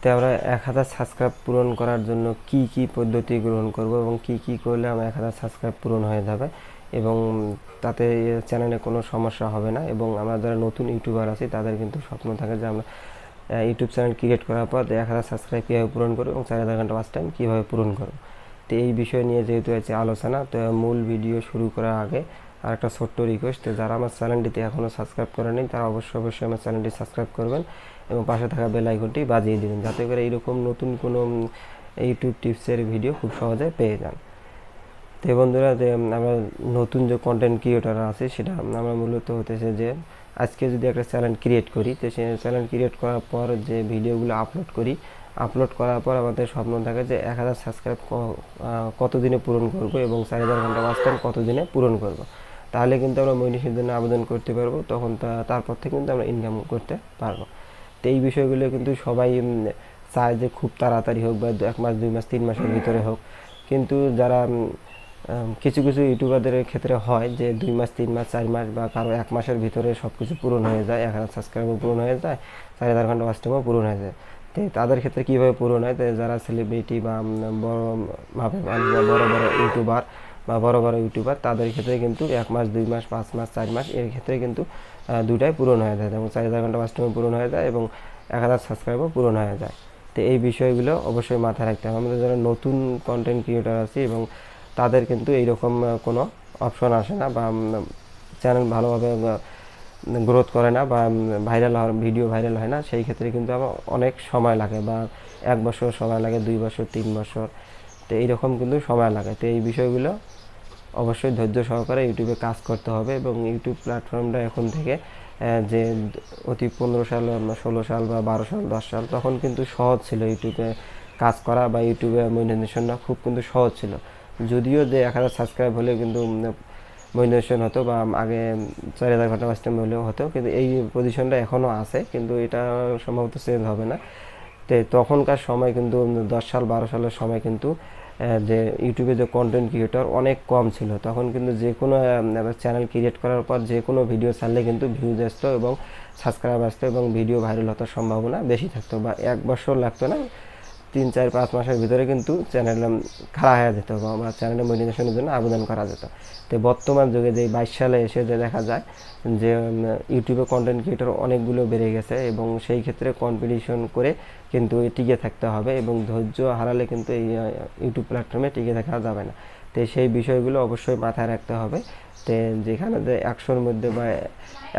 তো আমরা 1000 সাবস্ক্রাইব পূরণ করার জন্য কি কি পদ্ধতি গ্রহণ করব এবং কি কি করলে আমার 1000 সাবস্ক্রাইব পূরণ হয়ে যাবে এবং তাতে চ্যানেলে কোনো সমস্যা হবে না। এবং আমরা যারা নতুন ইউটিউবার আছি তাদের কিন্তু স্বপ্ন থাকে যে আমরা ইউটিউব চ্যানেল ক্রিয়েট করার পর 1000 সাবস্ক্রাইব কীভাবে পূরণ করবো এবং 4000 ঘন্টা ওয়াচ টাইম কীভাবে পূরণ করবো। তো এই বিষয় নিয়ে যেহেতু আছে আলোচনা, তো মূল ভিডিও শুরু করার আগে আর একটা ছোট্ট রিকোয়েস্ট, যারা আমার চ্যানেলটিতে এখনও সাবস্ক্রাইব করেনি তারা অবশ্যই আমার চ্যানেলটি সাবস্ক্রাইব করবেন এবং পাশে থাকা বেল আইকনটি বাজিয়ে দিবেন, যাতে করে এইরকম নতুন কোনো ইউটিউব টিপসের ভিডিও খুব সহজে পেয়ে যান। তো বন্ধুরা, যে আমরা নতুন যে কন্টেন্ট ক্রিয়েটর আছে সেটা আমরা মূলত হতেছে যে আজকে যদি একটা চ্যানেল ক্রিয়েট করি, তো সেই চ্যানেল ক্রিয়েট করার পর যে ভিডিওগুলো আপলোড করার পর আমাদের স্বপ্ন থাকে যে 1000 সাবস্ক্রাইব কতদিনে পূরণ করব এবং 4000 ঘন্টা ওয়াচ টাইম কতদিনে পূরণ করব। তাহলে কিন্তু আমরা মনিটাইজেশনের জন্য আবেদন করতে পারবো, তখন তারপর থেকে কিন্তু আমরা ইনকাম করতে পারবো। তো এই বিষয়গুলো কিন্তু সবাই চায় যে খুব তাড়াতাড়ি হোক বা 1 মাস 2 মাস 3 মাসের ভিতরে হোক, কিন্তু যারা কিছু কিছু ইউটিউবারদের ক্ষেত্রে হয় যে 2 মাস 3 মাস 4 মাস বা কারো 1 মাসের ভিতরে সব কিছু পূরণ হয়ে যায়, 1000 সাবস্ক্রাইবও পূরণ হয়ে যায়, 4000 ঘন্টা ওয়াচ টাইমও পূরণ হয়ে যায়। তো তাদের ক্ষেত্রে কীভাবে পূরণ হয়, তো যারা সেলিব্রিটি বা বড় মাপের মানুষ বা বড় বড় ইউটিউবার তাদের ক্ষেত্রে কিন্তু 1 মাস 2 মাস 5 মাস 4 মাস এর ক্ষেত্রে কিন্তু দুটাই পূরণ হয়ে যায় এবং 4000 ঘন্টা ওয়াচ টাইমও পূরণ হয়ে যায় এবং 1000 সাবস্ক্রাইবও পূরণ হয়ে যায়। তো এই বিষয়গুলো অবশ্যই মাথায় রাখতে হবে। আমাদের যারা নতুন কন্টেন্ট ক্রিয়েটর আছে এবং তাদের কিন্তু এইরকম কোনো অপশন আসে না বা চ্যানেল ভালোভাবে গ্রোথ করে না বা ভিডিও ভাইরাল হয় না, সেই ক্ষেত্রে কিন্তু আমার অনেক সময় লাগে বা 1 বছর সময় লাগে, 2 বছর 3 বছর, তো এইরকম কিন্তু সময় লাগে। তো এই বিষয়গুলো অবশ্যই ধৈর্য সহকারে ইউটিউবে কাজ করতে হবে এবং ইউটিউব প্ল্যাটফর্মটা এখন থেকে যে অতি 15 সাল 16 সাল বা 12 সাল 10 সাল তখন কিন্তু সহজ ছিল ইউটিউবে কাজ করা বা ইউটিউবে মনিটাইজেশনটা খুব কিন্তু সহজ ছিল। যদিও যে 1000 সাবস্ক্রাইব হলেও কিন্তু মনিটাইজেশন হতো বা আগে 4000 ঘন্টা ওয়াচ টাইম হলেও হতো, কিন্তু এই পজিশনটা এখনও আছে, কিন্তু এটা সম্ভবত চেঞ্জ হবে না। তো তখনকার সময় কিন্তু 10 সাল 12 সালের সময় কিন্তু যে ইউটিউবে যে কন্টেন্ট ক্রিয়েটর অনেক কম ছিল, তখন কিন্তু যে কোনো চ্যানেল ক্রিয়েট করার পর যে কোনো ভিডিও ছাড়লে কিন্তু ভিউজ আসতো এবং সাবস্ক্রাইব আসতো এবং ভিডিও ভাইরাল হওয়ার সম্ভাবনা বেশি থাকতো বা 1 বছর লাগতো না, 3 4 5 মাসের ভিতরে কিন্তু চ্যানেল খাড়া হয়ে যেত বা আমার চ্যানেলের মনিটাইজেশনের জন্য আবেদন করা যেত। তো বর্তমান যুগে যে 22 সালে এসে যে দেখা যায় যে ইউটিউবে কন্টেন্ট ক্রিয়েটর অনেকগুলো বেড়ে গেছে এবং সেই ক্ষেত্রে কম্পিটিশন করে কিন্তু টিকে থাকতে হবে এবং ধৈর্য হারালে কিন্তু এই ইউটিউব প্ল্যাটফর্মে টিকে থাকা যাবে না। তো সেই বিষয়গুলো অবশ্যই মাথায় রাখতে হবে। তো যেখানে যে 100-র মধ্যে বা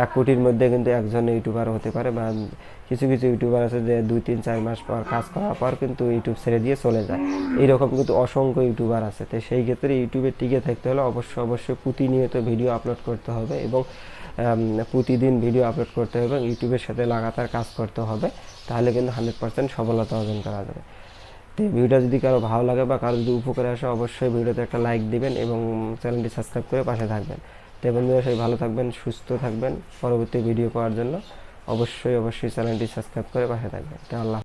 1 কোটির মধ্যে কিন্তু একজন ইউটিউবার হতে পারে বা কিছু কিছু ইউটিউবার আছে যে 2 3 4 মাস পর কাজ করার পর কিন্তু ইউটিউব ছেড়ে দিয়ে চলে যায়, এইরকম কিন্তু অসংখ্য ইউটিউবার আছে। তো সেই ক্ষেত্রে ইউটিউবে টিকে থাকতে হলে অবশ্যই প্রতিনিয়ত ভিডিও আপলোড করতে হবে এবং প্রতিদিন ভিডিও আপলোড করতে হবে এবং ইউটিউবের সাথে লাগাতার কাজ করতে হবে, তাহলে কিন্তু 100% সফলতা অর্জন করা যাবে। তো ভিডিওটা যদি কারো ভালো লাগে বা কারো যদি উপকারে আসে অবশ্যই ভিডিওতে একটা লাইক দিবেন এবং চ্যানেলটি সাবস্ক্রাইব করে পাশে থাকবেন। তো বন্ধুরা, সবাই ভালো থাকবেন, সুস্থ থাকবেন। পরবর্তী ভিডিও পাওয়ার জন্য অবশ্যই চ্যানেলটি সাবস্ক্রাইব করে পাশে থাকবেন। তো আল্লাহ।